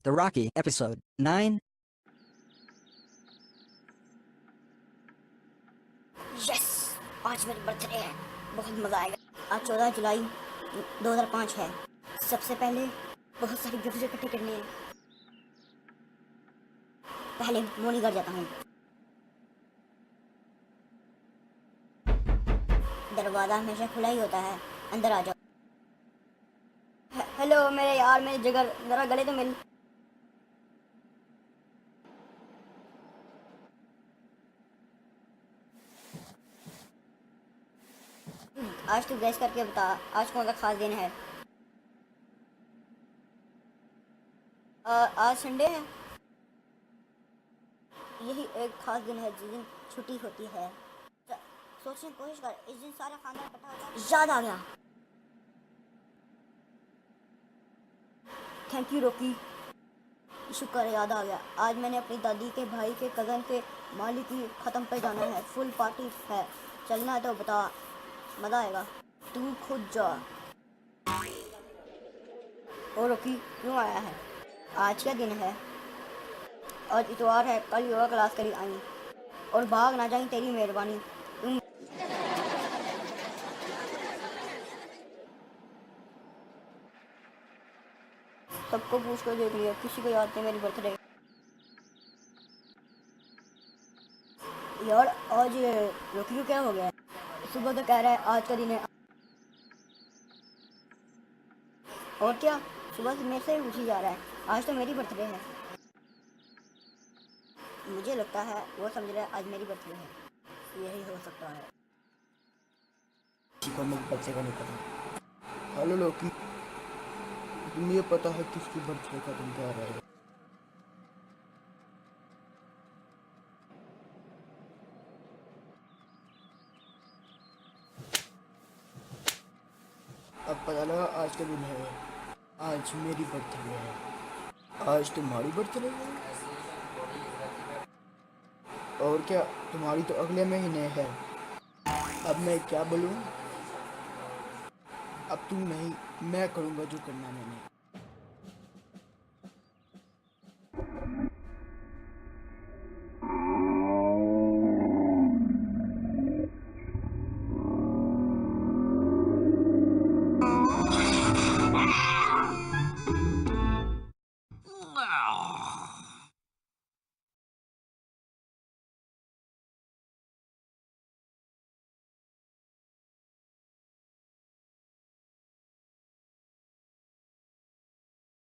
The Rocky, Episode 9. Yes, आज मेरी birthday है, बहुत मज़ा आएगा। आज 14 जुलाई 2005 है। सबसे पहले बहुत सारी गिफ्ट इकट्ठे करने हैं। पहले मोनी घर जाता हूँ। दरवाज़ा हमेशा खुला ही होता है, अंदर आ जाओ। हेलो मेरे यार, मेरी जगह ज़रा गले तो मिल। आज तू गैस करके बता, आज कौन सा खास दिन है? आज संडे है। यही एक खास दिन है जिस दिन छुट्टी होती है। सोचने की कोशिश कर, इस दिन सारा खानदान इकट्ठा होता है। याद आ गया। थैंक यू रॉकी, शुक्र है याद आ गया। आज मैंने अपनी दादी के भाई के कज़न के मालिक की ख़त्म पे जाना है। फुल पार्टी है, चलना है तो बता, मज़ा आएगा। तू खुद जा। और रॉकी क्यों आया है? आज क्या दिन है? आज इतवार है, कल योगा क्लास करी आई और भाग ना जाई, तेरी मेहरबानी। तुम सबको पूछ कर देख लिया, किसी को याद नहीं मेरी बर्थडे। यार आज रॉकी को क्या हो गया? सुबह तो कह रहा है आज का दिन है। और क्या, सुबह से मेरे से ही पूछी जा रहा है। आज तो मेरी बर्थडे है। मुझे लगता है वो समझ रहा है आज मेरी बर्थडे है। यही हो सकता है। किसी को मेरे बच्चे का नहीं पता। हेलो लोकी, तुम्हें ये पता है किसकी बर्थडे का दिन क्या रहा है? अब पता लगा आज का दिन है। आज मेरी बर्थडे है। आज तुम्हारी बर्थडे है? और क्या, तुम्हारी तो अगले महीने है। अब मैं क्या बोलूं? अब तू नहीं, मैं करूंगा जो करना मैंने।